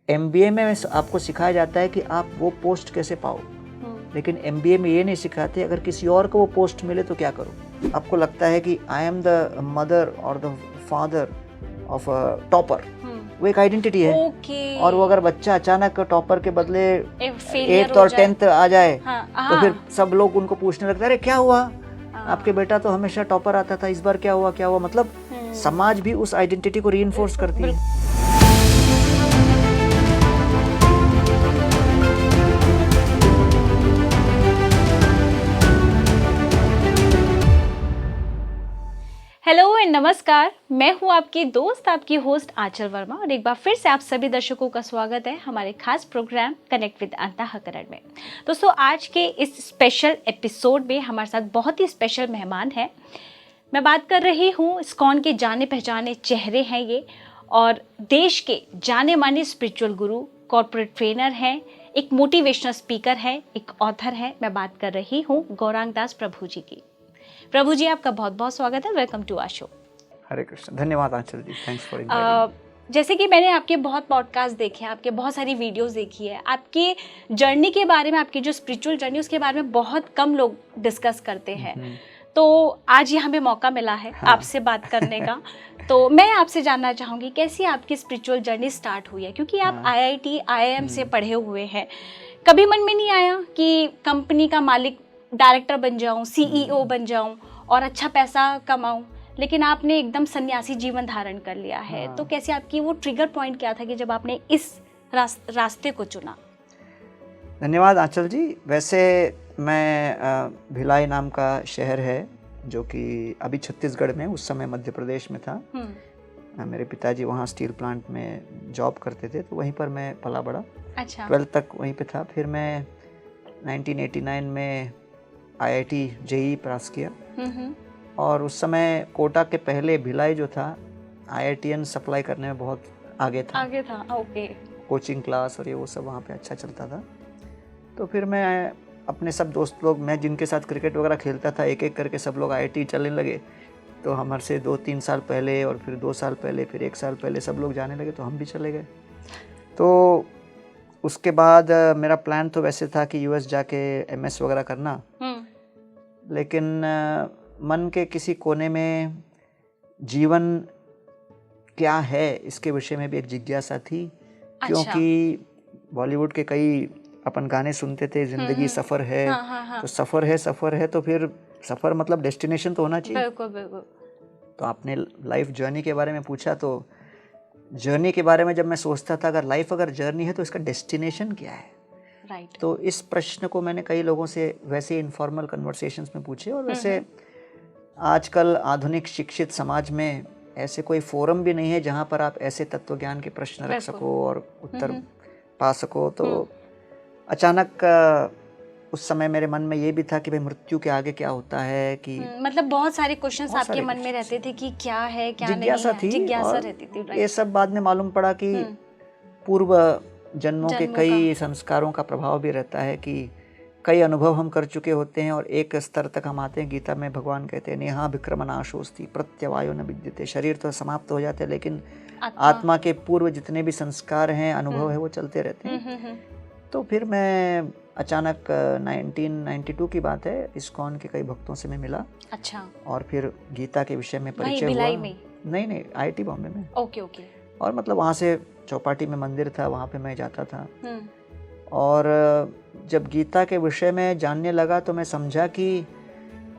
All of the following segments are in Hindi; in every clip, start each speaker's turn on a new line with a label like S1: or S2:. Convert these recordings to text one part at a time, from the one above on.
S1: एमबीए में आपको सिखाया जाता है कि आप वो पोस्ट कैसे पाओ, लेकिन एमबीए में ये नहीं सिखाते अगर किसी और को वो पोस्ट मिले तो क्या करो। आपको लगता है कि आई एम द मदर और the father of a topper, वो एक आइडेंटिटी है। और वो अगर बच्चा अचानक टॉपर के बदले 8th और 10th आ जाए तो फिर सब लोग उनको पूछने लगते हैं, अरे क्या हुआ, आपके बेटा तो हमेशा टॉपर आता था, इस बार क्या हुआ। मतलब समाज भी उस आइडेंटिटी को रीइंफोर्स करती है।
S2: हेलो एंड नमस्कार, मैं हूं आपकी दोस्त, आपकी होस्ट आंचल वर्मा और एक बार फिर से आप सभी दर्शकों का स्वागत है हमारे खास प्रोग्राम कनेक्ट विद अंतःकरण में। दोस्तों, आज के इस स्पेशल एपिसोड में हमारे साथ बहुत ही स्पेशल मेहमान हैं। मैं बात कर रही हूं इस्कॉन के जाने पहचाने चेहरे हैं ये, और देश के जाने माने स्पिरिचुअल गुरु, कॉर्पोरेट ट्रेनर हैं, एक मोटिवेशनल स्पीकर है, एक ऑथर है। मैं बात कर रही हूँ गौरांग दास प्रभु जी की। प्रभु जी, आपका बहुत बहुत स्वागत है। Welcome to our show.
S1: Hare Krishna. धन्यवाद Aanchal ji, thanks for inviting.
S2: जैसे कि मैंने आपके बहुत पॉडकास्ट देखे हैं, आपके बहुत सारी वीडियोस देखी है, आपकी जर्नी के बारे में, आपकी जो स्पिरिचुअल जर्नी उसके बारे में बहुत कम लोग डिस्कस करते हैं। तो आज ये हमें मौका मिला है आपसे बात करने का। तो मैं आपसे जानना चाहूँगी कैसी आपकी स्पिरिचुअल जर्नी स्टार्ट हुई है, क्योंकि आप IIT IIM से पढ़े हुए हैं। कभी मन में नहीं आया कि कंपनी का मालिक, डायरेक्टर बन जाऊं, CEO बन जाऊं और अच्छा पैसा कमाऊं, लेकिन आपने एकदम सन्यासी जीवन धारण कर लिया है। तो कैसे आपकी वो ट्रिगर पॉइंट क्या था कि जब आपने इस रास्ते को चुना?
S1: धन्यवाद आंचल जी। वैसे मैं भिलाई नाम का शहर है जो कि अभी छत्तीसगढ़ में, उस समय मध्य प्रदेश में था। मेरे पिताजी वहाँ स्टील प्लांट में जॉब करते थे, तो वहीं पर मैं पला बड़ा।
S2: अच्छा।
S1: 12th तक वहीं पे था। फिर मैं 1989 में IIT JEE पास किया, और उस समय कोटा के पहले भिलाई जो था IITian सप्लाई करने में बहुत आगे था।
S2: ओके।
S1: कोचिंग क्लास और ये वो सब वहाँ पे अच्छा चलता था। तो फिर मैं अपने सब दोस्त लोग, मैं जिनके साथ क्रिकेट वगैरह खेलता था, एक एक करके सब लोग IIT चलने लगे। तो हमारे से 2-3 साल पहले, और फिर 2 साल पहले, फिर 1 साल पहले सब लोग जाने लगे, तो हम भी चले गए। तो उसके बाद मेरा प्लान तो वैसे था कि US जाके MS वगैरह करना, लेकिन मन के किसी कोने में जीवन क्या है इसके विषय में भी एक जिज्ञासा थी। क्योंकि बॉलीवुड के कई अपन गाने सुनते थे, जिंदगी सफ़र है। तो सफ़र है तो फिर सफ़र मतलब डेस्टिनेशन तो होना चाहिए।
S2: बिल्कुल।
S1: तो आपने लाइफ जर्नी के बारे में पूछा, तो जर्नी के बारे में जब मैं सोचता था, अगर जर्नी है तो इसका डेस्टिनेशन क्या है?
S2: राइट।
S1: तो इस प्रश्न को मैंने कई लोगों से वैसे इनफॉर्मल कन्वर्सेशंस में पूछे। और वैसे आजकल आधुनिक शिक्षित समाज में ऐसे कोई फोरम भी नहीं है जहाँ पर आप ऐसे तत्वज्ञान के प्रश्न रख सको और उत्तर पा सको। तो अचानक उस समय मेरे मन में ये भी था कि भाई मृत्यु के आगे क्या होता है, कि
S2: मतलब बहुत सारे क्वेश्चंस आपके मन में रहते थे कि क्या है, क्या नहीं है, जिज्ञासा रहती थी।
S1: ये सब बाद में मालूम पड़ा कि पूर्व जन्मों के कई संस्कारों का प्रभाव भी रहता है, कि कई अनुभव हम कर चुके होते हैं और एक स्तर तक हम आते हैं। गीता में भगवान कहते हैं, नेहा विक्रमनाशोस्ति प्रत्यवायो न विद्यते। शरीर तो समाप्त हो जाते हैं, लेकिन आत्मा के पूर्व जितने भी संस्कार हैं, अनुभव है, वो चलते रहते हैं। तो फिर मैं अचानक 1992 की बात है, इस्कॉन के कई भक्तों से मैं मिला।
S2: अच्छा।
S1: और फिर गीता के विषय में परिचय हुआ।
S2: भिलाई में?
S1: नहीं, IIT बॉम्बे में।
S2: ओके।
S1: और मतलब वहाँ से चौपाटी में मंदिर था, वहाँ पे मैं जाता था। और जब गीता के विषय में जानने लगा तो मैं समझा कि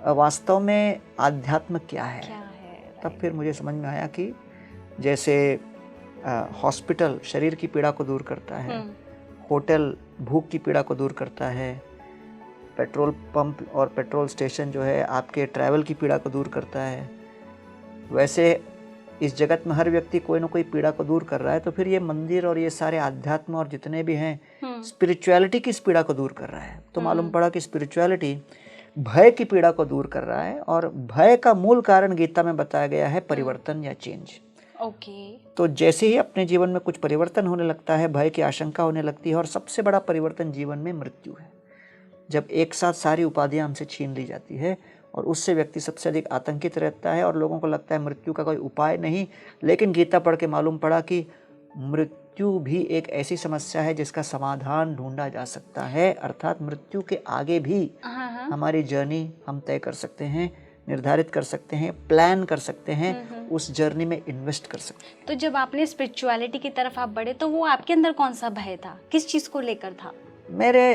S1: वास्तव में आध्यात्म क्या है। तब फिर मुझे समझ में आया कि जैसे हॉस्पिटल शरीर की पीड़ा को दूर करता है, होटल भूख की पीड़ा को दूर करता है, पेट्रोल पंप और पेट्रोल स्टेशन जो है आपके ट्रैवल की पीड़ा को दूर करता है, वैसे इस जगत में हर व्यक्ति कोई ना कोई पीड़ा को दूर कर रहा है। तो फिर ये मंदिर और ये सारे आध्यात्म और जितने भी हैं, स्पिरिचुअलिटी की इस पीड़ा को दूर कर रहा है। तो मालूम पड़ा कि स्पिरिचुअलिटी भय की पीड़ा को दूर कर रहा है, और भय का मूल कारण गीता में बताया गया है परिवर्तन या चेंज।
S2: ओके।
S1: तो जैसे ही अपने जीवन में कुछ परिवर्तन होने लगता है, भय की आशंका होने लगती है, और सबसे बड़ा परिवर्तन जीवन में मृत्यु है। जब एक साथ सारी उपाधियां हमसे छीन ली जाती है, और उससे व्यक्ति सबसे अधिक आतंकित रहता है, और लोगों को लगता है मृत्यु का कोई उपाय नहीं। लेकिन गीता पढ़ के मालूम पड़ा कि मृत्यु भी एक ऐसी समस्या है जिसका समाधान ढूंढा जा सकता है, अर्थात मृत्यु के आगे भी हमारी जर्नी हम तय कर सकते हैं, निर्धारित कर सकते हैं, प्लान कर सकते हैं, उस जर्नी में इन्वेस्ट कर सकते हैं।
S2: तो जब आपने स्पिरिचुअलिटी की तरफ आप बढ़े तो वो आपके अंदर कौन सा भय था, किस चीज़ को लेकर था?
S1: मेरे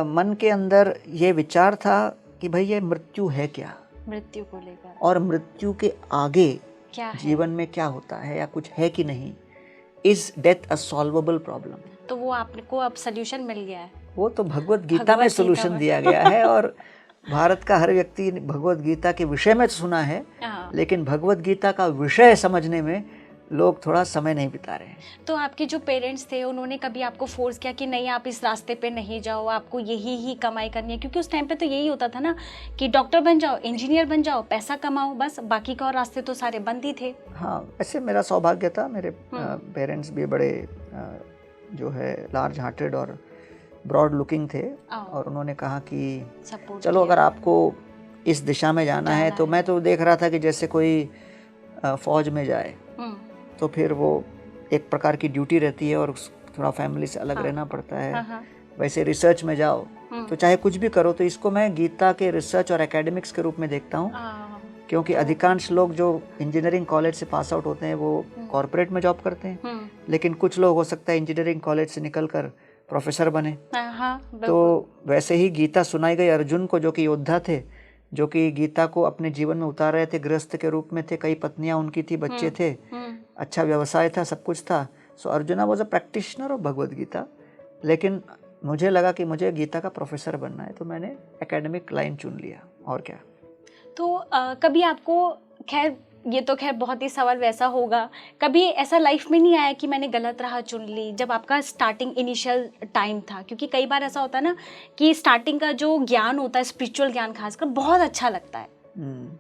S1: मन के अंदर ये विचार था कि भाई ये मृत्यु है क्या,
S2: मृत्यु को लेकर,
S1: और मृत्यु के आगे
S2: क्या
S1: जीवन में क्या होता है या कुछ है कि नहीं। Is death a solvable problem?
S2: तो वो आपको अब सोल्यूशन मिल गया है?
S1: वो तो भगवत गीता में सोल्यूशन दिया गया है, और भारत का हर व्यक्ति भगवत गीता के विषय में तो सुना है, लेकिन भगवत गीता का विषय समझने में लोग थोड़ा समय नहीं बिता रहे हैं।
S2: तो आपके जो पेरेंट्स थे उन्होंने कभी आपको फोर्स किया कि नहीं आप इस रास्ते पे नहीं जाओ, आपको यही ही कमाई करनी है? क्योंकि उस टाइम पे तो यही होता था ना कि डॉक्टर बन जाओ, इंजीनियर बन जाओ, पैसा कमाओ, बस बाकी का और रास्ते तो सारे बंद ही थे।
S1: हाँ, ऐसे मेरा सौभाग्य था, मेरे पेरेंट्स भी बड़े जो है लार्ज हार्टेड और ब्रॉड लुकिंग थे, और उन्होंने कहा कि चलो अगर आपको इस दिशा में जाना है तो मैं तो देख रहा था कि जैसे कोई फौज में जाए तो फिर वो एक प्रकार की ड्यूटी रहती है और थोड़ा फैमिली से अलग रहना पड़ता है। वैसे रिसर्च में जाओ तो चाहे कुछ भी करो, तो इसको मैं गीता के रिसर्च और एकेडमिक्स के रूप में देखता हूँ, क्योंकि अधिकांश लोग जो इंजीनियरिंग कॉलेज से पास आउट होते हैं वो कॉर्पोरेट में जॉब करते हैं, लेकिन कुछ लोग हो सकता है इंजीनियरिंग कॉलेज से निकलकर प्रोफेसर बने। तो वैसे ही गीता सुनाई गई अर्जुन को, जो कि योद्धा थे, जो कि गीता को अपने जीवन में उतार रहे थे, गृहस्थ के रूप में थे, कई पत्नियां उनकी थी, बच्चे थे, अच्छा व्यवसाय था, सब कुछ था। So Arjuna was a practitioner of Bhagavad Gita, लेकिन मुझे लगा कि मुझे गीता का प्रोफेसर बनना है, तो मैंने एकेडमिक लाइन चुन लिया, और क्या।
S2: तो कभी आपको, खैर ये तो खैर बहुत ही सवाल वैसा होगा, कभी ऐसा लाइफ में नहीं आया कि मैंने गलत राह चुन ली जब आपका स्टार्टिंग इनिशियल टाइम था? क्योंकि कई बार ऐसा होता है ना कि स्टार्टिंग का जो ज्ञान होता है, स्पिरिचुअल ज्ञान खासकर, बहुत अच्छा लगता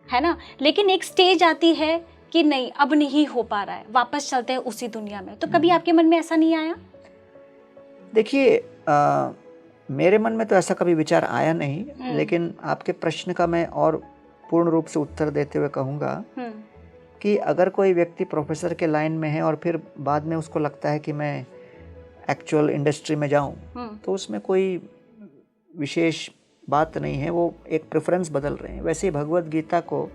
S2: है ना, लेकिन एक स्टेज आती है कि नहीं अब नहीं हो पा रहा है, वापस चलते हैं उसी दुनिया में। तो कभी आपके मन में ऐसा नहीं आया?
S1: देखिए, मेरे मन में तो ऐसा कभी विचार आया नहीं, लेकिन आपके प्रश्न का मैं और पूर्ण रूप से उत्तर देते हुए कहूँगा कि अगर कोई व्यक्ति प्रोफेसर के लाइन में है और फिर बाद में उसको लगता है कि मैं एक्चुअल इंडस्ट्री में जाऊं, तो उसमें कोई विशेष बात नहीं है, वो एक प्रेफरेंस बदल रहे हैं। वैसे ही भगवत गीता को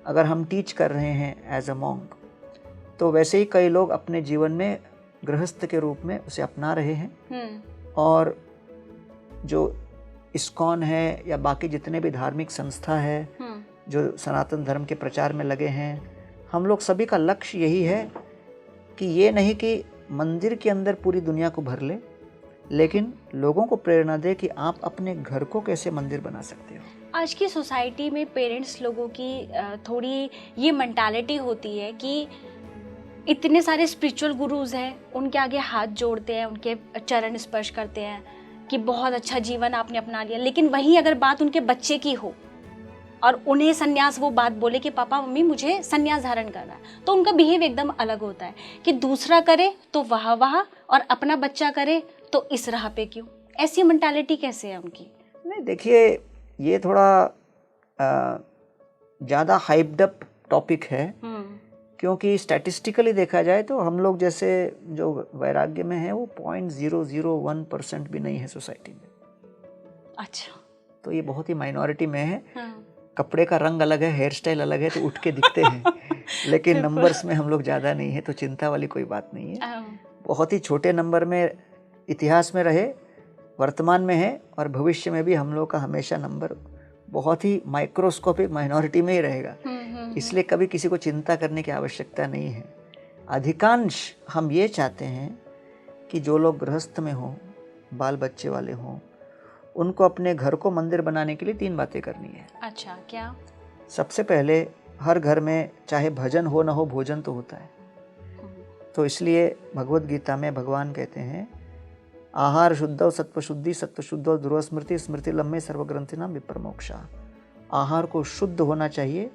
S1: अगर हम टीच कर रहे हैं एज अ मॉन्क, तो वैसे ही कई लोग अपने जीवन में गृहस्थ के रूप में उसे अपना रहे हैं, और जो इस्कॉन है या बाकी जितने भी धार्मिक संस्था है जो सनातन धर्म के प्रचार में लगे हैं, हम लोग सभी का लक्ष्य यही है कि ये नहीं कि मंदिर के अंदर पूरी दुनिया को भर ले, लेकिन लोगों को प्रेरणा दे कि आप अपने घर को कैसे मंदिर बना सकते हो।
S2: आज की सोसाइटी में पेरेंट्स लोगों की थोड़ी ये मेंटालिटी होती है कि इतने सारे स्पिरिचुअल गुरुज हैं, उनके आगे हाथ जोड़ते हैं, उनके चरण स्पर्श करते हैं कि बहुत अच्छा जीवन आपने अपना लिया, लेकिन वहीं अगर बात उनके बच्चे की हो और उन्हें सन्यास, वो बात बोले कि पापा मम्मी मुझे सन्यास धारण करना है, तो उनका बिहेव एकदम अलग होता है कि दूसरा करे तो वाह वाह और अपना बच्चा करे तो इस राह पे क्यों। ऐसी मेंटालिटी कैसे है उनकी?
S1: नहीं, देखिए ये थोड़ा ज़्यादा हाइप्ड अप टॉपिक है, क्योंकि स्टैटिस्टिकली देखा जाए तो हम लोग जैसे जो वैराग्य में है वो 0.001% भी नहीं है सोसाइटी में।
S2: अच्छा,
S1: तो ये बहुत ही माइनॉरिटी में है। कपड़े का रंग अलग है, हेयर स्टाइल अलग है, तो उठ के दिखते हैं, लेकिन नंबर्स में हम लोग ज़्यादा नहीं है, तो चिंता वाली कोई बात नहीं है। बहुत ही छोटे नंबर में इतिहास में रहे, वर्तमान में है, और भविष्य में भी हम लोग का हमेशा नंबर बहुत ही माइक्रोस्कोपिक माइनॉरिटी में ही रहेगा। इसलिए कभी किसी को चिंता करने की आवश्यकता नहीं है। अधिकांश हम ये चाहते हैं कि जो लोग गृहस्थ में हों, बाल बच्चे वाले हों, उनको अपने घर को मंदिर बनाने के लिए 3 बातें करनी है।
S2: अच्छा, क्या? सबसे
S1: पहले हर घर में चाहे भजन हो ना हो, भोजन तो होता है। तो इसलिए भगवत गीता में भगवान कहते हैं, आहार शुद्धौ सत्व शुद्धि, सत्व शुद्धौ ध्रुव स्मृति, स्मृति लम्हे सर्वग्रंथि नाम विप्रमोक्षा। आहार को शुद्ध होना चाहिए,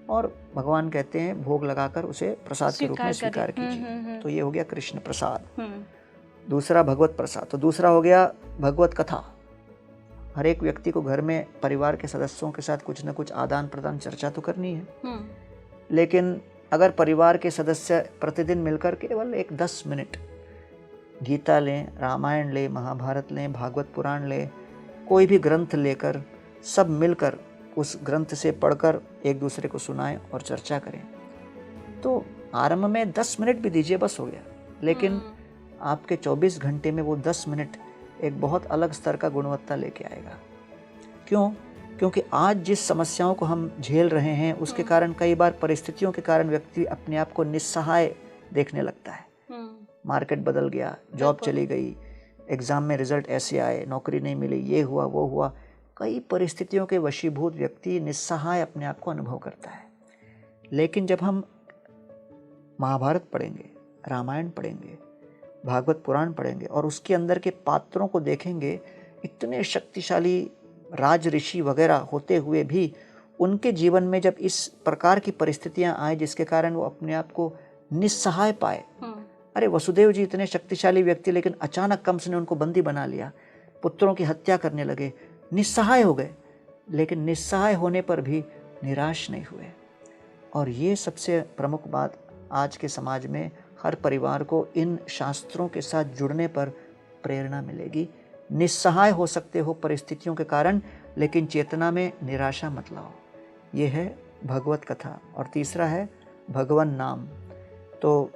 S1: और भगवान कहते हैं भोग लगाकर उसे प्रसाद के रूप में स्वीकार कीजिए। तो ये हो गया कृष्ण प्रसाद। दूसरा भगवत प्रसाद। तो दूसरा हो गया भगवत कथा। हर एक व्यक्ति को घर में परिवार के सदस्यों के साथ कुछ न कुछ आदान प्रदान चर्चा तो करनी है, लेकिन अगर परिवार के सदस्य प्रतिदिन मिलकर केवल एक 10 मिनट गीता लें, रामायण लें, महाभारत लें, भागवत पुराण लें, कोई भी ग्रंथ लेकर सब मिलकर उस ग्रंथ से पढ़कर एक दूसरे को सुनाएं और चर्चा करें। तो आरंभ में 10 मिनट भी दीजिए, बस हो गया। लेकिन आपके 24 घंटे में वो 10 मिनट एक बहुत अलग स्तर का गुणवत्ता लेके आएगा। क्यों? क्योंकि आज जिस समस्याओं को हम झेल रहे हैं उसके कारण कई बार परिस्थितियों के कारण व्यक्ति अपने आप को निस्सहाय देखने लगता है। मार्केट बदल गया, जॉब चली गई, एग्ज़ाम में रिजल्ट ऐसे आए, नौकरी नहीं मिली, ये हुआ वो हुआ। कई परिस्थितियों के वशीभूत व्यक्ति निस्सहाय अपने आप को अनुभव करता है। लेकिन जब हम महाभारत पढ़ेंगे, रामायण पढ़ेंगे, भागवत पुराण पढ़ेंगे और उसके अंदर के पात्रों को देखेंगे, इतने शक्तिशाली राज ऋषि वगैरह होते हुए भी उनके जीवन में जब इस प्रकार की परिस्थितियां आए जिसके कारण वो अपने आप को निस्सहाय पाए। अरे वसुदेव जी इतने शक्तिशाली व्यक्ति, लेकिन अचानक कंस ने उनको बंदी बना लिया, पुत्रों की हत्या करने लगे, निस्सहाय हो गए। लेकिन निस्सहाय होने पर भी निराश नहीं हुए। और ये सबसे प्रमुख बात, आज के समाज में हर परिवार को इन शास्त्रों के साथ जुड़ने पर प्रेरणा मिलेगी। निस्सहाय हो सकते हो परिस्थितियों के कारण, लेकिन चेतना में निराशा मत लाओ। ये है भगवत कथा। और तीसरा है भगवान नाम। तो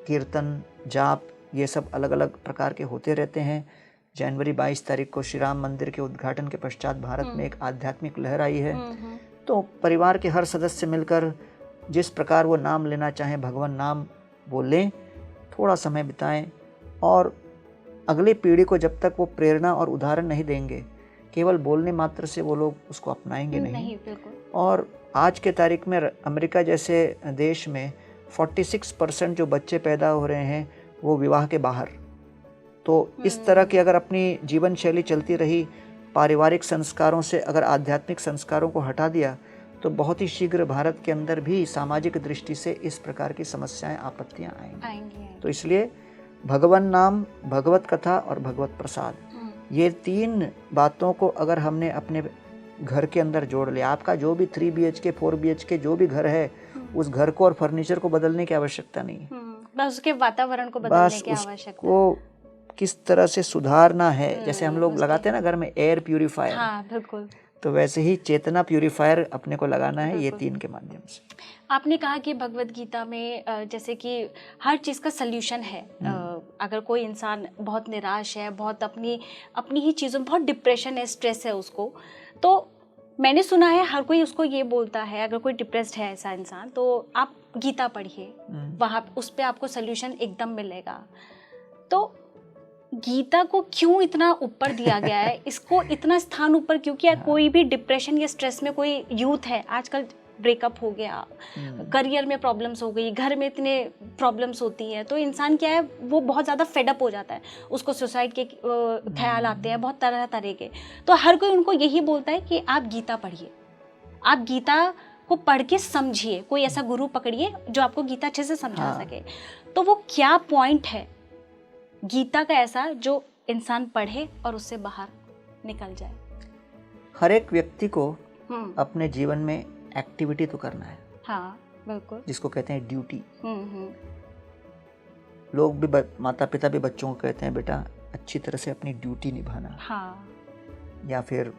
S1: कीर्तन, जाप, ये सब अलग अलग प्रकार के होते रहते हैं। जनवरी 22 तारीख को श्री राम मंदिर के उद्घाटन के पश्चात भारत में एक आध्यात्मिक लहर आई है। तो परिवार के हर सदस्य मिलकर जिस प्रकार वो नाम लेना चाहें, भगवान नाम वो लें, थोड़ा समय बिताएं। और अगली पीढ़ी को जब तक वो प्रेरणा और उदाहरण नहीं देंगे, केवल बोलने मात्र से वो लोग उसको अपनाएंगे नहीं। और आज के तारीख में अमेरिका जैसे देश में 46% जो बच्चे पैदा हो रहे हैं वो विवाह के बाहर। तो इस तरह की अगर अपनी जीवन शैली चलती रही, पारिवारिक संस्कारों से अगर आध्यात्मिक संस्कारों को हटा दिया, तो बहुत ही शीघ्र भारत के अंदर भी सामाजिक दृष्टि से इस प्रकार की समस्याएं, आपत्तियां आएंगी। तो इसलिए भगवान नाम, भगवत कथा और भगवत प्रसाद, ये 3 बातों को अगर हमने अपने घर के अंदर जोड़ लिया, आपका जो भी 3 BHK 4 BHK जो भी घर है, उस घर को और फर्नीचर को बदलने की आवश्यकता नहीं है।
S2: बस उसके वातावरण को बदलने की आवश्यकता है।
S1: किस तरह से सुधारना है, जैसे हम लोग लगाते हैं ना घर में एयर प्यूरिफायर,
S2: बिल्कुल,
S1: तो वैसे ही चेतना प्यूरिफायर अपने को लगाना है, ये 3 के माध्यम से।
S2: आपने कहा कि भगवत गीता में जैसे कि हर चीज़ का सल्यूशन है। अगर कोई इंसान बहुत निराश है, बहुत अपनी ही चीज़ों में बहुत डिप्रेशन है, स्ट्रेस है उसको, तो मैंने सुना है हर कोई उसको ये बोलता है, अगर कोई डिप्रेस्ड है ऐसा इंसान, तो आप गीता पढ़िए, वहाँ उस पर आपको सल्यूशन एकदम मिलेगा। तो गीता को क्यों इतना ऊपर दिया गया है, इसको इतना स्थान ऊपर क्यों किया? कोई भी डिप्रेशन या स्ट्रेस में कोई यूथ है, आजकल ब्रेकअप हो गया, करियर में प्रॉब्लम्स हो गई, घर में इतने प्रॉब्लम्स होती हैं, तो इंसान क्या है, वो बहुत ज़्यादा फेडअप हो जाता है, उसको सुसाइड के ख्याल आते हैं, बहुत तरह के। तो हर कोई उनको यही बोलता है कि आप गीता पढ़िए, आप गीता को पढ़ के समझिए, कोई ऐसा गुरु पकड़िए जो आपको गीता अच्छे से समझा सके। तो वो क्या पॉइंट है गीता का ऐसा जो इंसान पढ़े और उससे बाहर निकल जाए?
S1: हर एक व्यक्ति को अपने जीवन में एक्टिविटी तो करना है।
S2: हाँ, बिल्कुल,
S1: जिसको कहते हैं ड्यूटी। लोग भी, माता पिता भी बच्चों को कहते हैं, बेटा अच्छी तरह से अपनी ड्यूटी निभाना।
S2: हाँ। या
S1: फिर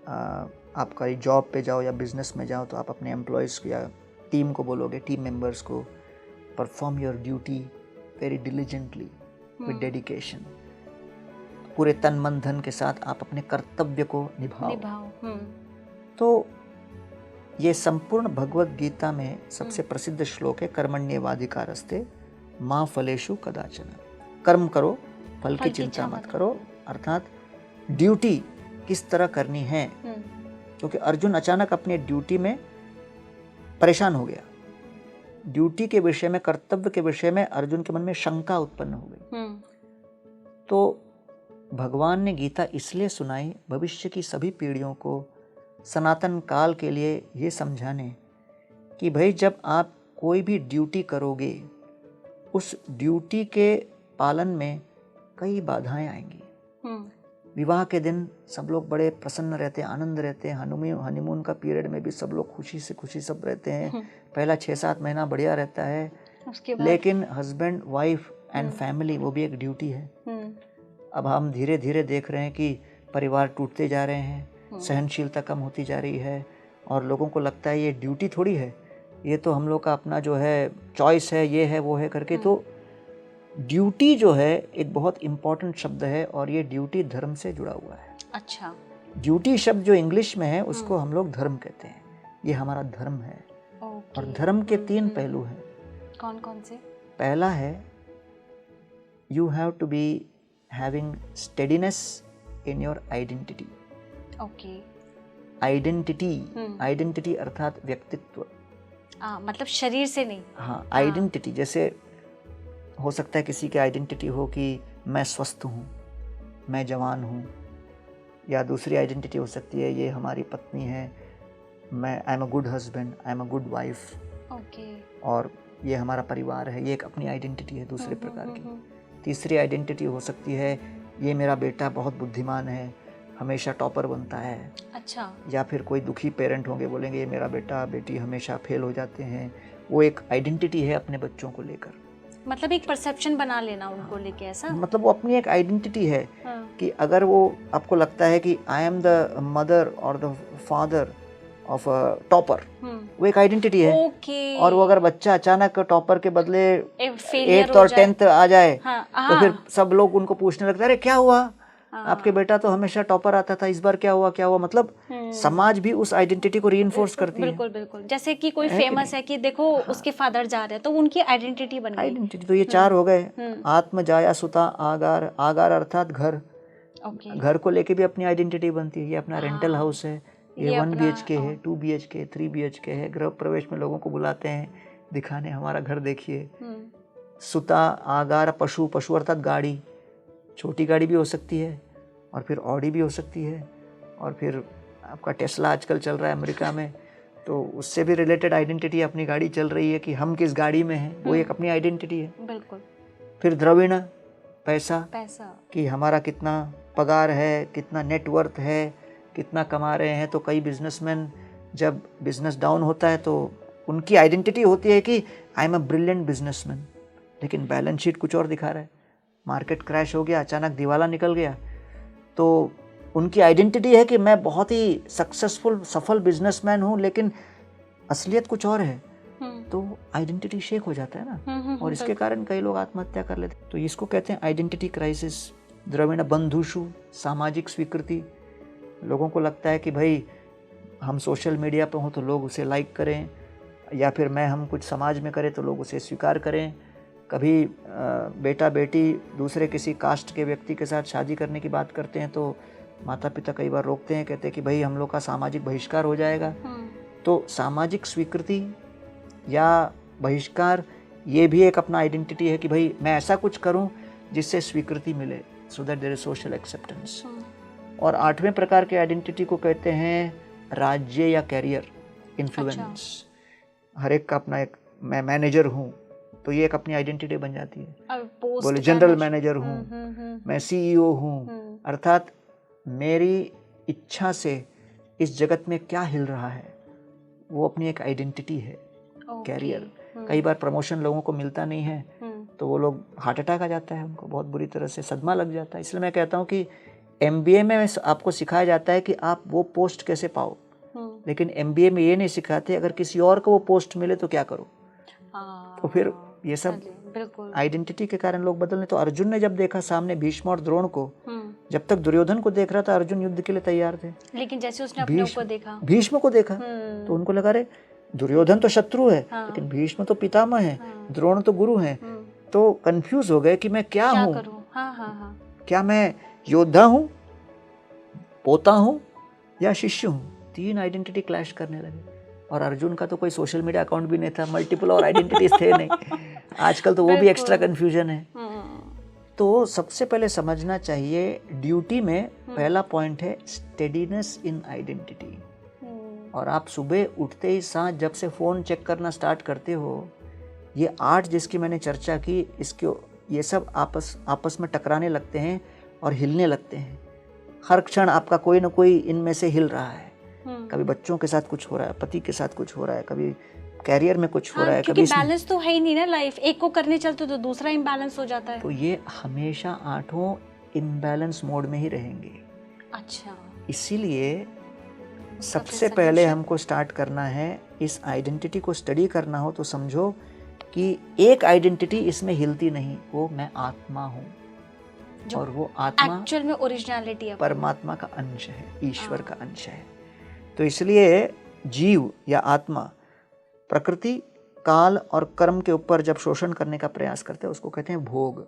S1: आप कहीं जॉब पे जाओ या बिजनेस में जाओ, तो आप अपने एम्प्लॉयज़ को या टीम को बोलोगे, टीम मेंबर्स को, perform your duty very diligently with dedication. पूरे तन मन धन के साथ आप अपने कर्तव्य को निभाओ। तो ये संपूर्ण भगवत गीता में सबसे प्रसिद्ध श्लोक है, कर्मण्येवाधिकारस्ते मा फलेषु कदाचन। कर्म करो, फल की चिंता मत करो। अर्थात ड्यूटी किस तरह करनी है, क्योंकि अर्जुन अचानक अपने ड्यूटी में परेशान हो गया। ड्यूटी के विषय में, कर्तव्य के विषय में अर्जुन के मन में शंका उत्पन्न हो गई। तो भगवान ने गीता इसलिए सुनाई, भविष्य की सभी पीढ़ियों को सनातन काल के लिए ये समझाने कि भाई जब आप कोई भी ड्यूटी करोगे, उस ड्यूटी के पालन में कई बाधाएं आएंगी। विवाह के दिन सब लोग बड़े प्रसन्न रहते हैं, आनंद रहते हैं। हनीमून का पीरियड में भी सब लोग खुशी सब रहते हैं। पहला 6-7 महीना बढ़िया रहता है, लेकिन हस्बैंड वाइफ एंड फैमिली वो भी एक ड्यूटी है। अब हम धीरे धीरे देख रहे हैं कि परिवार टूटते जा रहे हैं, सहनशीलता कम होती जा रही है और लोगों को लगता है ये ड्यूटी थोड़ी है, ये तो हम लोग का अपना जो है चॉइस है, ये है वो है करके। तो ड्यूटी जो है एक बहुत इम्पॉर्टेंट शब्द है और ये ड्यूटी धर्म से जुड़ा हुआ है।
S2: अच्छा,
S1: ड्यूटी शब्द जो इंग्लिश में है उसको हम लोग धर्म कहते हैं, ये हमारा धर्म है। और धर्म के 3 पहलू हैं।
S2: कौन कौन से?
S1: पहला है you have to be having steadiness in your identity.
S2: Okay,
S1: identity अर्थात व्यक्तित्व।
S2: मतलब शरीर से नहीं।
S1: हाँ, आइडेंटिटी। जैसे हो सकता है किसी की आइडेंटिटी हो कि मैं स्वस्थ हूँ, मैं जवान हूँ, या दूसरी आइडेंटिटी हो सकती है ये हमारी पत्नी है, मैं I am a good husband, I am a good wife.
S2: Okay,
S1: और ये हमारा परिवार है, ये एक अपनी आइडेंटिटी है दूसरे प्रकार की। तीसरी आइडेंटिटी हो सकती है ये मेरा बेटा बहुत बुद्धिमान है, हमेशा टॉपर बनता है।
S2: अच्छा।
S1: या फिर कोई दुखी पेरेंट होंगे, बोलेंगे ये मेरा बेटा बेटी हमेशा फेल हो जाते हैं। वो एक आइडेंटिटी है अपने बच्चों को लेकर।
S2: मतलब एक परसेप्शन बना लेना उनको लेके, ऐसा?
S1: मतलब वो अपनी एक आइडेंटिटी है कि अगर वो आपको लगता है कि आई एम द मदर और the father of a topper, वो एक आइडेंटिटी है।
S2: ओके।
S1: और वो अगर बच्चा अचानक टॉपर के बदले 8th और 10th आ जाए तो फिर सब लोग उनको पूछने लगता है अरे क्या हुआ, आपके बेटा तो हमेशा टॉपर आता था, इस बार क्या हुआ क्या हुआ। मतलब समाज भी उस आइडेंटिटी को रीइंफोर्स करती है।
S2: बिल्कुल बिल्कुल। जैसे कि कोई फेमस है कि देखो उसके फादर जा रहे हैं, तो उनकी आइडेंटिटी बन गई।
S1: आइडेंटिटी तो ये 4 हो गए। आत्म, जाया, सुता, आगार। आगार अर्थात घर। घर को लेके भी अपनी आइडेंटिटी बनती है। ये अपना रेंटल हाउस है, ये 1 BHK है, 2 BHK, 3 BHK है। गृह प्रवेश में लोगों को बुलाते हैं दिखाने हमारा घर देखिए। सुता, आगार, पशु। पशु अर्थात गाड़ी, छोटी गाड़ी भी हो सकती है और फिर ऑडी भी हो सकती है, और फिर आपका टेस्ला आजकल चल रहा है अमेरिका में, तो उससे भी रिलेटेड आइडेंटिटी अपनी गाड़ी चल रही है कि हम किस गाड़ी में हैं, वो एक अपनी आइडेंटिटी है।
S2: बिल्कुल।
S1: फिर द्रविण, पैसा कि हमारा कितना पगार है, कितना नेटवर्थ है, कितना कमा रहे हैं। तो कई बिजनेसमैन जब बिजनेस डाउन होता है तो उनकी आइडेंटिटी होती है कि I am a brilliant businessman, लेकिन बैलेंस शीट कुछ और दिखा रहा है। मार्केट क्रैश हो गया, अचानक दिवाला निकल गया, तो उनकी आइडेंटिटी है कि मैं बहुत ही सक्सेसफुल सफल बिजनेसमैन हूँ, लेकिन असलियत कुछ और है। तो आइडेंटिटी शेक हो जाता है ना, और इसके कारण कई लोग आत्महत्या कर लेते हैं। तो इसको कहते हैं आइडेंटिटी क्राइसिस। द्रविण बंधुषु, सामाजिक स्वीकृति। लोगों को लगता है कि भाई हम सोशल मीडिया पे हों तो लोग उसे लाइक करें, या फिर हम कुछ समाज में करें तो लोग उसे स्वीकार करें। कभी बेटा बेटी दूसरे किसी कास्ट के व्यक्ति के साथ शादी करने की बात करते हैं तो माता पिता कई बार रोकते हैं, कहते हैं कि भाई हम लोग का सामाजिक बहिष्कार हो जाएगा। तो सामाजिक स्वीकृति या बहिष्कार ये भी एक अपना आइडेंटिटी है कि भाई मैं ऐसा कुछ करूं जिससे स्वीकृति मिले, so that there is social acceptance. और 8वें प्रकार के आइडेंटिटी को कहते हैं राज्य या कैरियर इन्फ्लुएंस। हर एक का अपना एक, मैं मैनेजर हूँ तो ये एक अपनी आइडेंटिटी बन जाती है। बोले जनरल मैनेजर हूँ, मैं CEO हूँ, अर्थात मेरी इच्छा से इस जगत में क्या हिल रहा है वो अपनी एक आइडेंटिटी है। कैरियर, कई बार प्रमोशन लोगों को मिलता नहीं है तो वो लोग हार्ट अटैक आ जाता है, उनको बहुत बुरी तरह से सदमा लग जाता है। इसलिए मैं कहता हूँ कि MBA में आपको सिखाया जाता है कि आप वो पोस्ट कैसे पाओ, लेकिन MBA में ये नहीं सिखाते अगर किसी और को वो पोस्ट मिले तो क्या करो। तो फिर ये सब आइडेंटिटी के कारण लोग बदलने। तो अर्जुन ने जब देखा सामने भीष्म और द्रोण को, जब तक दुर्योधन को देख रहा था अर्जुन युद्ध के लिए तैयार थे, लेकिन जैसे उसने अपने को देखा, भीष्म को देखा तो उनको लगा रे दुर्योधन तो शत्रु है, लेकिन भीष्म तो पितामह है, द्रोण तो गुरु है। तो कंफ्यूज हो गए कि मैं क्या हूँ, क्या मैं योद्धा हूँ, पोता हूँ या शिष्य हूँ। 3 आइडेंटिटी क्लैश करने लगे। और अर्जुन का तो कोई सोशल मीडिया अकाउंट भी नहीं था, मल्टीपल और आइडेंटिटीज थे नहीं। आजकल तो वो भी एक्स्ट्रा कंफ्यूजन है। तो सबसे पहले समझना चाहिए ड्यूटी में पहला पॉइंट है स्टेडीनेस इन आइडेंटिटी। और आप सुबह उठते ही साथ जब से फ़ोन चेक करना स्टार्ट करते हो, ये 8 जिसकी मैंने चर्चा की, इसके ये सब आपस में टकराने लगते हैं और हिलने लगते हैं। हर क्षण आपका कोई ना कोई इनमें से हिल रहा है। कभी बच्चों के साथ कुछ हो रहा है, पति के साथ कुछ हो रहा है, कभी कैरियर में कुछ हो रहा है,
S2: क्योंकि बैलेंस तो है ही नहीं ना लाइफ, एक को करने चलते तो दूसरा इम्बैलेंस हो जाता है।
S1: तो ये हमेशा आठों इम्बैलेंस मोड में ही रहेंगे।
S2: अच्छा,
S1: इसीलिए सबसे पहले हमको स्टार्ट करना है, इस आइडेंटिटी को स्टडी करना हो तो समझो कि एक आइडेंटिटी इसमें हिलती नहीं, वो मैं आत्मा हूँ, और वो आत्मा
S2: एक्चुअल में ओरिजिनलिटी है,
S1: परमात्मा का अंश है, ईश्वर का अंश है। तो इसलिए जीव या आत्मा प्रकृति, काल और कर्म के ऊपर जब शोषण करने का प्रयास करते हैं उसको कहते हैं भोग,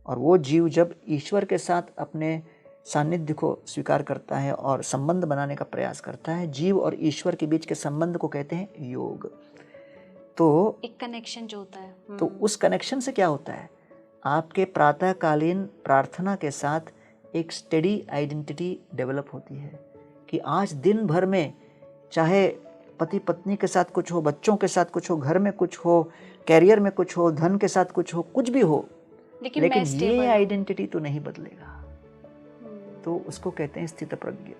S1: और वो जीव जब ईश्वर के साथ अपने सानिध्य को स्वीकार करता है और संबंध बनाने का प्रयास करता है, जीव और ईश्वर के बीच के संबंध को कहते हैं योग। तो
S2: एक कनेक्शन जो होता है,
S1: तो उस कनेक्शन से क्या होता है, आपके प्रातःकालीन प्रार्थना के साथ एक स्टेडी आइडेंटिटी डेवलप होती है कि आज दिन भर में चाहे पति पत्नी के साथ कुछ हो, बच्चों के साथ कुछ हो, घर में कुछ हो, कैरियर में कुछ हो, धन के साथ कुछ हो, कुछ भी हो, लेकिन ये आइडेंटिटी तो नहीं बदलेगा। तो उसको कहते हैं स्थित प्रज्ञ।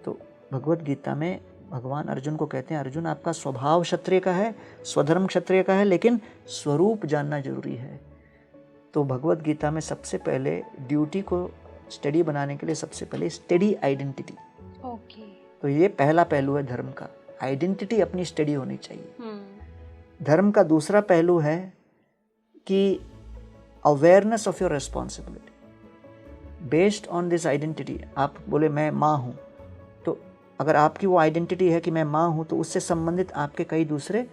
S1: तो भगवत गीता में भगवान अर्जुन को कहते हैं, अर्जुन आपका स्वभाव क्षत्रिय का है, स्वधर्म क्षत्रिय का है, लेकिन स्वरूप जानना जरूरी है। तो भगवत गीता में सबसे पहले ड्यूटी को स्टडी बनाने के लिए सबसे पहले स्टडी आइडेंटिटी। तो ये पहला पहलू है धर्म का, आइडेंटिटी अपनी स्टडी होनी चाहिए। धर्म का दूसरा पहलू है कि awareness of your responsibility based on this identity. आप बोले मैं माँ हूँ, तो अगर आपकी वो आइडेंटिटी है कि मैं माँ हूँ, तो उससे संबंधित आपके कई दूसरे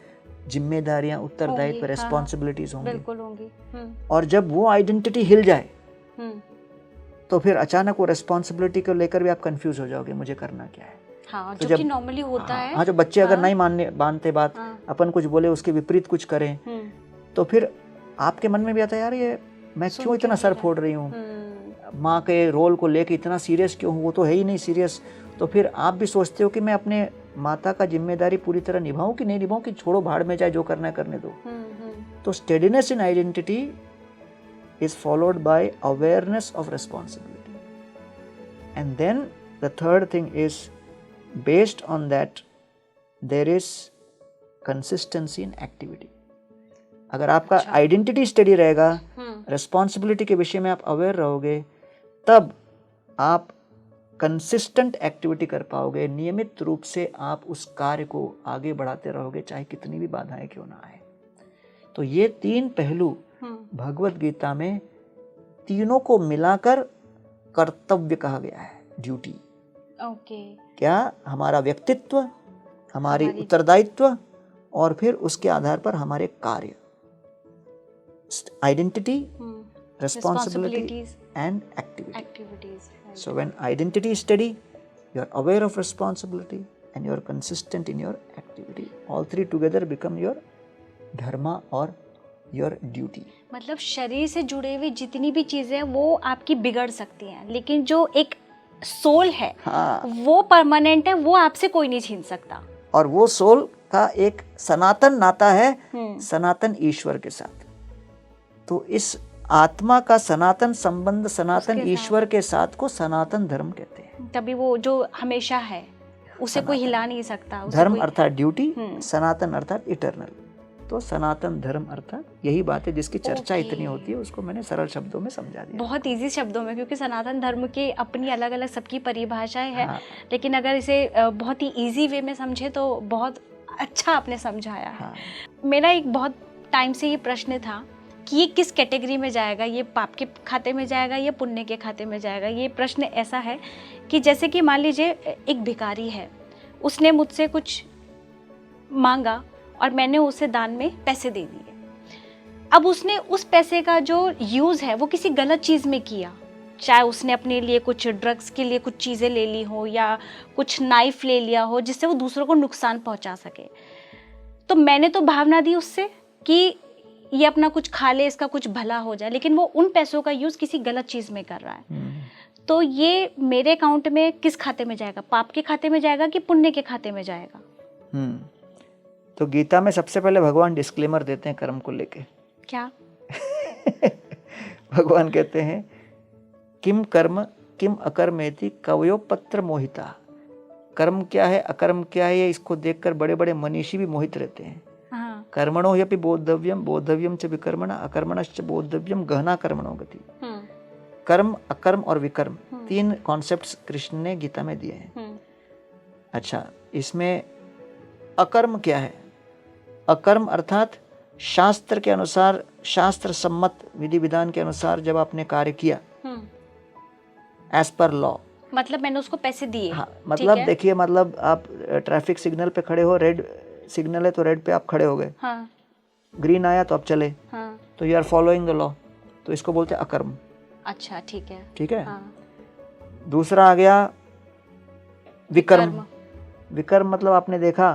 S1: जिम्मेदारियां, उत्तरदायित्व, रिस्पॉन्सिबिलिटीज होंगी।
S2: बिल्कुल होंगी।
S1: और जब वो आइडेंटिटी हिल जाए तो फिर अचानक वो रिस्पॉन्सिबिलिटी को लेकर भी आप कंफ्यूज हो जाओगे, मुझे करना क्या है।
S2: हाँ, तो जो कि नॉर्मली होता है।
S1: हाँ, जो बच्चे अगर नहीं मानते बात, अपन कुछ बोले उसके विपरीत कुछ करें, तो फिर आपके मन में भी आता है यार ये मैं क्यों इतना सर फोड़ रही हूँ, माँ के रोल को लेके इतना सीरियस क्यों हूँ, वो तो है ही नहीं सीरियस। तो फिर आप भी सोचते हो कि मैं अपने माता का जिम्मेदारी पूरी तरह निभाऊं कि नहीं निभाऊं, कि छोड़ो भाड़ में जाए, जो करना है करने दो। तो steadiness in identity is followed by awareness of responsibility, and then the third thing is based on that there is consistency in activity. अगर आपका आइडेंटिटी स्टडी रहेगा, रिस्पॉन्सिबिलिटी के विषय में आप अवेयर रहोगे, तब आप कंसिस्टेंट एक्टिविटी कर पाओगे, नियमित रूप से आप उस कार्य को आगे बढ़ाते रहोगे, चाहे कितनी भी बाधाएं क्यों ना आए। तो ये तीन पहलू भगवत गीता में तीनों को मिलाकर कर्तव्य कहा गया है, ड्यूटी। क्या हमारा व्यक्तित्व, हमारी उत्तरदायित्व, और फिर उसके आधार पर हमारे कार्य, identity, responsibility and activities. So when identity is steady, you are aware of responsibility and you are consistent in your activity. All three together become your dharma or your duty.
S2: मतलब शरीर से जुड़े हुए जितनी भी चीजें हैं वो आपकी बिगड़ सकती हैं, लेकिन जो एक सोल है, वो परमानेंट है, वो आपसे कोई नहीं छीन सकता।
S1: और वो सोल का एक सनातन नाता है सनातन ईश्वर के साथ। तो इस आत्मा का सनातन संबंध सनातन ईश्वर के साथ को सनातन धर्म कहते हैं।
S2: तभी वो जो हमेशा है उसे कोई हिला नहीं सकता।
S1: धर्म अर्थात ड्यूटी, सनातन अर्थात इटर्नल। तो सनातन धर्म अर्थात यही बात है जिसकी चर्चा इतनी होती है, उसको मैंने सरल शब्दों में समझा दिया,
S2: बहुत इजी शब्दों में, क्योंकि सनातन धर्म की अपनी अलग अलग सबकी परिभाषाएं हैं। लेकिन अगर इसे बहुत ही इजी वे में समझे तो बहुत अच्छा आपने समझाया है। मेरा एक बहुत टाइम से ये प्रश्न था कि ये किस कैटेगरी में जाएगा, ये पाप के खाते में जाएगा या पुण्य के खाते में जाएगा। ये प्रश्न ऐसा है कि जैसे कि मान लीजिए एक भिखारी है, उसने मुझसे कुछ मांगा और मैंने उसे दान में पैसे दे दिए। अब उसने उस पैसे का जो यूज़ है वो किसी गलत चीज़ में किया, चाहे उसने अपने लिए कुछ ड्रग्स के लिए कुछ चीज़ें ले ली हो या कुछ नाइफ ले लिया हो जिससे वो दूसरों को नुकसान पहुंचा सके। तो मैंने तो भावना दी उससे कि ये अपना कुछ खा ले, इसका कुछ भला हो जाए, लेकिन वो उन पैसों का यूज़ किसी गलत चीज़ में कर रहा है। तो ये मेरे अकाउंट में किस खाते में जाएगा, पाप के खाते में जाएगा कि पुण्य के खाते में जाएगा?
S1: तो गीता में सबसे पहले भगवान डिस्क्लेमर देते हैं कर्म को लेके।
S2: क्या?
S1: भगवान कहते हैं किम कर्म किम अकर्मेति कवयो पत्र मोहिता। कर्म क्या है, अकर्म क्या है, इसको देखकर बड़े बड़े मनीषी भी मोहित रहते हैं। कर्मणो ह्यपि बोद्धव्यम बोद्धव्यम च विकर्मणा अकर्मणश्च बोद्धव्यम गहना कर्मणो गति। कर्म, अकर्म और विकर्म, 3 कॉन्सेप्ट्स कृष्ण ने गीता में दिए हैं। अच्छा, इसमें अकर्म क्या है? अकर्म अर्थात शास्त्र के अनुसार, शास्त्र सम्मत विधि विधान के अनुसार जब आपने कार्य किया एज पर लॉ,
S2: मतलब मैंने उसको पैसे दिए।
S1: हाँ, मतलब देखिए, मतलब आप ट्रैफिक सिग्नल पे खड़े हो, रेड सिग्नल है तो रेड पे आप खड़े हो गए,
S2: हाँ।
S1: ग्रीन आया तो आप चले,
S2: हाँ।
S1: तो you are following the law, तो इसको बोलते हैं अकर्म।
S2: अच्छा, ठीक है,
S1: ठीक है।
S2: हाँ।
S1: दूसरा आ गया विकर्म। विकर्म मतलब आपने देखा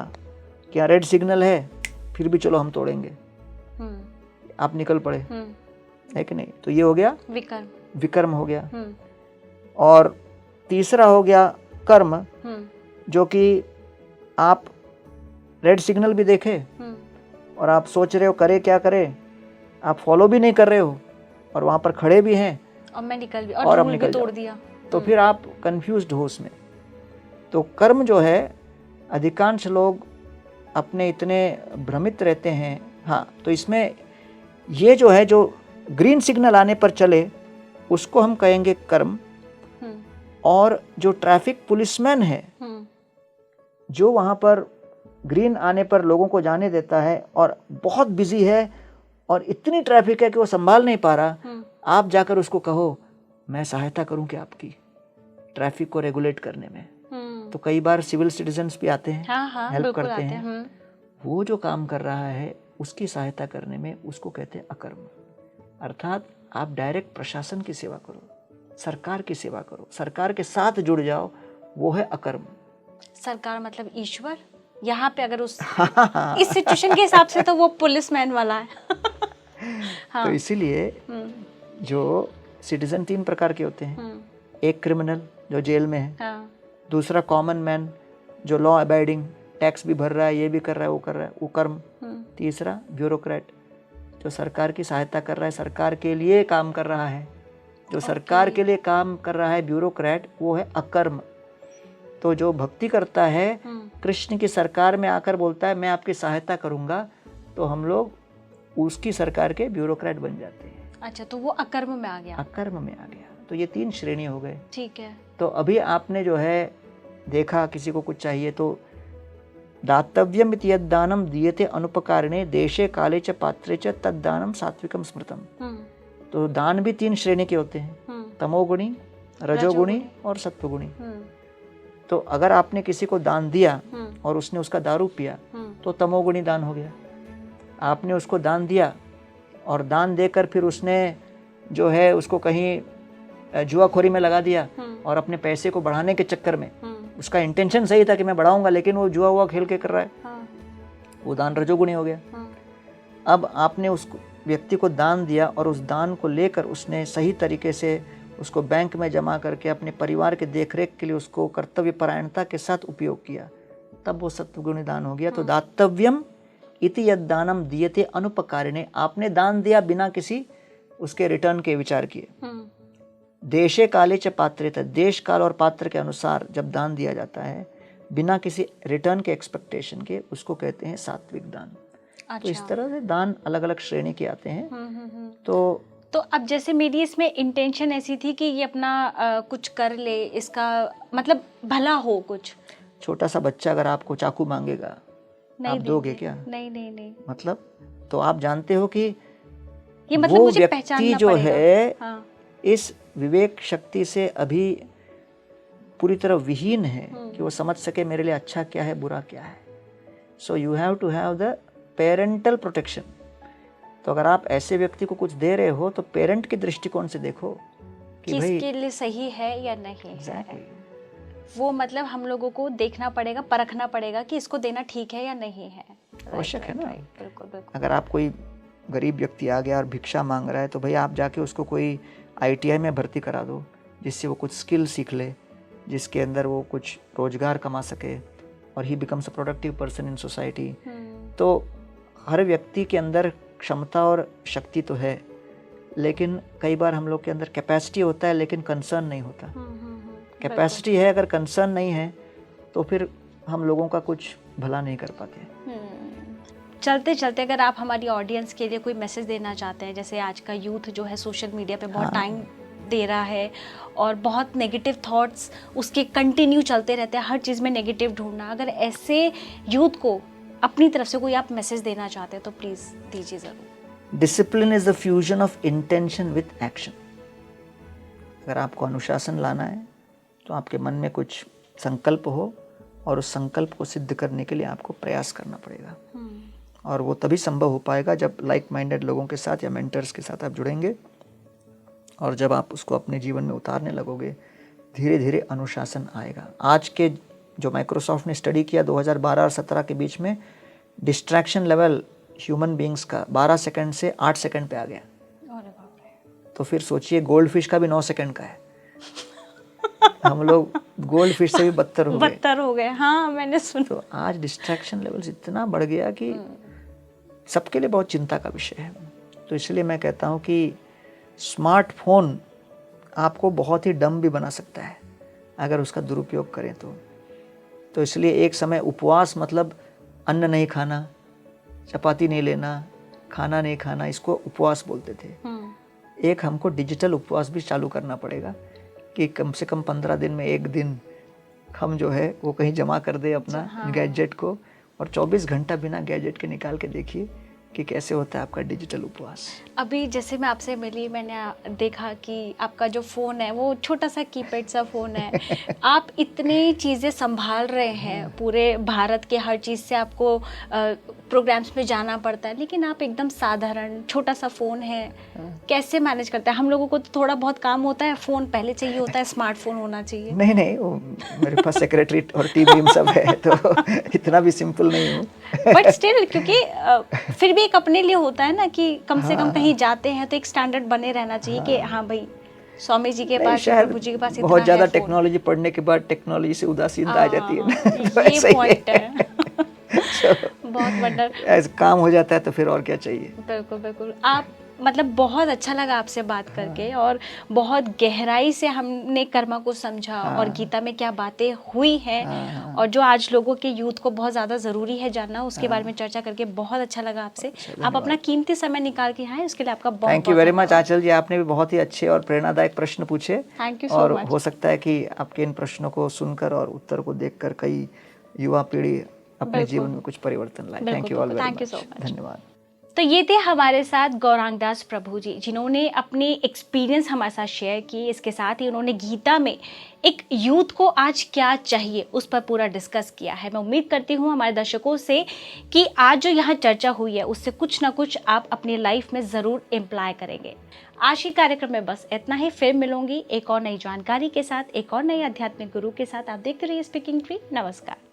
S1: कि रेड सिग्नल है, फिर भी चलो हम तोड़ेंगे, आप निकल पड़े, है कि नहीं? तो ये हो गया
S2: विकर्म,
S1: विकर्म हो गया। और तीसरा हो गया कर्म, जो कि आप रेड सिग्नल भी देखे और आप सोच रहे हो करे क्या करे, आप फॉलो भी नहीं कर रहे हो और वहां पर खड़े भी हैं
S2: और मैं निकल भी और रूल भी तोड़ दिया, तो
S1: फिर आप कंफ्यूज्ड हो उसमें। तो कर्म जो है, अधिकांश लोग अपने इतने भ्रमित रहते हैं। हाँ, तो इसमें ये जो है, जो ग्रीन सिग्नल आने पर चले उसको हम कहेंगे कर्म। और जो ट्रैफिक पुलिसमैन है, जो वहां पर ग्रीन आने पर लोगों को जाने देता है और बहुत बिजी है और इतनी ट्रैफिक है कि वो संभाल नहीं पा रहा, आप जाकर उसको कहो मैं सहायता करूं क्या आपकी ट्रैफिक को रेगुलेट करने में, तो कई बार सिविल सिटीजन्स भी आते हैं, हेल्प करते हैं। वो जो काम कर रहा है उसकी सहायता करने में, उसको कहते हैं अकर्म। अर्थात आप डायरेक्ट प्रशासन की सेवा करो, सरकार की सेवा करो, सरकार के साथ जुड़ जाओ, वो है अकर्म।
S2: सरकार मतलब ईश्वर यहाँ पे, अगर उस इस सिचुएशन के हिसाब से तो वो पुलिसमैन वाला है। हाँ।
S1: तो इसीलिए जो सिटीजन 3 प्रकार के होते हैं। एक क्रिमिनल जो जेल में है,
S2: हाँ।
S1: दूसरा कॉमन मैन जो लॉ अबाइडिंग, टैक्स भी भर रहा है, ये भी कर रहा है, वो कर रहा है, वो कर्म। तीसरा ब्यूरोक्रेट जो सरकार की सहायता कर रहा है, सरकार के लिए काम कर रहा है, जो सरकार के लिए काम कर रहा है ब्यूरोक्रेट, वो है अकर्म। तो जो भक्ति करता है कृष्ण की सरकार में आकर बोलता है मैं आपकी सहायता करूंगा, तो हम लोग उसकी सरकार के ब्यूरोक्रेट बन जाते हैं।
S2: अच्छा, तो वो अकर्म में आ गया।
S1: अकर्म में आ गया। तो ये 3 श्रेणी हो गए।
S2: ठीक है। तो
S1: अभी आपने जो है देखा, किसी को कुछ चाहिए तो दातव्यम इति यद्दानम दीयते अनुपकारिणे देशे काले च पात्रे च तद्दानम सात्विकम स्मृतम। तो दान भी 3 श्रेणी के होते हैं, तमोगुणी, रजोगुणी और सत्वगुणी। तो अगर आपने किसी को दान दिया और उसने उसका दारू पिया तो तमोगुणी दान हो गया। आपने उसको दान दिया और दान देकर फिर उसने जो है उसको कहीं जुआखोरी में लगा दिया और अपने पैसे को बढ़ाने के चक्कर में, उसका इंटेंशन सही था कि मैं बढ़ाऊंगा, लेकिन वो जुआ हुआ खेल के कर रहा है, वो दान रजोगुणी हो गया। अब आपने उस व्यक्ति को दान दिया और उस दान को लेकर उसने सही तरीके से उसको बैंक में जमा करके अपने परिवार के देखरेख के लिए उसको कर्तव्य परायणता के साथ उपयोग किया, तब वो सत्वगुणी दान हो गया। तो दातव्यम इति यद्दानम दीयते अनुपकारिणे, आपने दान दिया बिना किसी उसके रिटर्न के विचार किए। देशे काले च पात्रेत, देश काल और पात्र के अनुसार जब दान दिया जाता है बिना किसी रिटर्न के एक्सपेक्टेशन के, उसको कहते हैं सात्विक दान। अच्छा। तो इस तरह से दान अलग अलग श्रेणी के आते हैं।
S2: तो अब जैसे मेरी इसमें इंटेंशन ऐसी थी कि ये अपना कुछ कर ले, इसका मतलब भला हो कुछ।
S1: छोटा सा बच्चा अगर आपको चाकू मांगेगा, आप दोगे क्या?
S2: नहीं।
S1: मतलब तो आप जानते हो कि
S2: ये मतलब
S1: वो व्यक्ति जो है
S2: हाँ।
S1: इस विवेक शक्ति से अभी पूरी तरह विहीन है कि वो समझ सके मेरे लिए अच्छा क्या है, बुरा क्या है। So you have to have the parental protection. तो अगर आप ऐसे व्यक्ति को कुछ दे रहे हो तो पेरेंट के दृष्टिकोण से देखो कि भाई
S2: इसके लिए सही है या नहीं
S1: exactly.
S2: है। वो मतलब हम लोगों को देखना पड़ेगा, परखना पड़ेगा कि इसको देना ठीक है या नहीं है।
S1: आवश्यक है ना।
S2: बिल्कुल।
S1: अगर आप कोई गरीब व्यक्ति आ गया और भिक्षा मांग रहा है तो भाई आप जाके उसको कोई ITI में भर्ती करा दो, जिससे वो कुछ स्किल सीख ले, जिसके अंदर वो कुछ रोजगार कमा सके और ही becomes a productive person in society. तो हर व्यक्ति के अंदर क्षमता और शक्ति तो है, लेकिन कई बार हम लोग के अंदर कैपेसिटी होता है लेकिन कंसर्न नहीं होता। कैपेसिटी है, अगर कंसर्न नहीं है तो फिर हम लोगों का कुछ भला नहीं कर पाते।
S2: चलते चलते अगर आप हमारी ऑडियंस के लिए कोई मैसेज देना चाहते हैं, जैसे आज का यूथ जो है सोशल मीडिया पे बहुत टाइम दे रहा है और बहुत नेगेटिव थॉट्स उसके कंटिन्यू चलते रहते हैं, हर चीज़ में नेगेटिव ढूंढना, अगर ऐसे यूथ को अपनी तरफ से कोई आप मैसेज देना चाहते हैं तो प्लीज़ दीजिए ज़रूर।
S1: Discipline is the fusion of intention with action. अगर आपको अनुशासन लाना है तो आपके मन में कुछ संकल्प हो और उस संकल्प को सिद्ध करने के लिए आपको प्रयास करना पड़ेगा, और वो तभी संभव हो पाएगा जब लाइक माइंडेड लोगों के साथ या मेंटर्स के साथ आप जुड़ेंगे, और जब आप उसको अपने जीवन में उतारने लगोगे धीरे धीरे अनुशासन आएगा। आज के जो माइक्रोसॉफ्ट ने स्टडी किया 2012 और 17 के बीच में, डिस्ट्रैक्शन लेवल ह्यूमन बींग्स का 12 सेकंड से 8 सेकंड पे आ गया। तो फिर सोचिए गोल्ड फिश का भी 9 सेकंड का है। हम लोग गोल्ड फिश से भी बदतर हो गए।
S2: हाँ, मैंने सुना।
S1: तो आज डिस्ट्रैक्शन लेवल इतना बढ़ गया कि सबके लिए बहुत चिंता का विषय है। तो इसलिए मैं कहता हूँ कि स्मार्टफोन आपको बहुत ही डम भी बना सकता है अगर उसका दुरुपयोग करें तो इसलिए एक समय उपवास मतलब अन्न नहीं खाना, चपाती नहीं लेना, खाना नहीं खाना, इसको उपवास बोलते थे। एक हमको डिजिटल उपवास भी चालू करना पड़ेगा कि कम से कम 15 दिन में एक दिन हम जो है वो कहीं जमा कर दे अपना गैजेट को, और 24 घंटा बिना गैजेट के निकाल के देखिए कि कैसे होता है आपका डिजिटल उपवास।
S2: अभी जैसे मैं आपसे मिली, मैंने देखा कि आपका जो फ़ोन है वो छोटा सा कीपैड सा फ़ोन है। आप इतनी चीज़ें संभाल रहे हैं, पूरे भारत के हर चीज़ से आपको प्रोग्राम्स में जाना पड़ता है, लेकिन आप एकदम साधारण छोटा सा फ़ोन है, कैसे मैनेज करते हैं? हम लोगों को तो थोड़ा बहुत काम होता है, फ़ोन पहले चाहिए होता है, स्मार्टफोन होना चाहिए।
S1: नहीं, वो मेरे पास सेक्रेटरी और टीम सब है, तो इतना भी सिंपल नहीं हूँ।
S2: बट स्टिल, क्योंकि फिर भी एक अपने लिए होता है ना कि कम से कम कहीं जाते हैं तो एक स्टैंडर्ड बने रहना चाहिए कि हाँ भाई स्वामी जी के पास, प्रभु जी के पास इतना
S1: बहुत ज़्यादा
S2: है।
S1: टेक्नोलॉजी पढ़ने के बाद टेक्नोलॉजी से उदासीनता आ जाती है ना,
S2: ये पॉइंट है। बहुत वंडर,
S1: ऐसा काम हो जाता है तो फिर और क्या चाहिए।
S2: बिल्कुल बिल्कुल। आप मतलब बहुत अच्छा लगा आपसे बात करके, और बहुत गहराई से हमने कर्मा को समझा और गीता में क्या बातें हुई हैं और जो आज लोगों के यूथ को बहुत ज़्यादा ज़रूरी है जानना, उसके बारे में चर्चा करके बहुत अच्छा लगा आपसे। आप अपना कीमती समय निकाल के आए, उसके लिए आपका बहुत
S1: थैंक यू वेरी मच आंचल जी। आपने भी बहुत ही अच्छे और प्रेरणादायक प्रश्न पूछे।
S2: थैंक यू
S1: और
S2: सो मच।
S1: हो सकता है कि आपके इन प्रश्नों को सुनकर और उत्तर को देखकर कई युवा पीढ़ी अपने जीवन में कुछ परिवर्तन लाए। Thank you all very much, धन्यवाद।
S2: तो ये थे हमारे साथ गौरांग दास प्रभु जी, जिन्होंने अपनी एक्सपीरियंस हमारे साथ शेयर की। इसके साथ ही उन्होंने गीता में एक यूथ को आज क्या चाहिए उस पर पूरा डिस्कस किया है। मैं उम्मीद करती हूँ हमारे दर्शकों से कि आज जो यहाँ चर्चा हुई है उससे कुछ ना कुछ आप अपनी लाइफ में ज़रूर इम्प्लाई करेंगे। आज के कार्यक्रम में बस इतना ही। फिर मिलूंगी एक और नई जानकारी के साथ, एक और नई आध्यात्मिक गुरु के साथ। आप देखते रहिए स्पीकिंग ट्री। नमस्कार।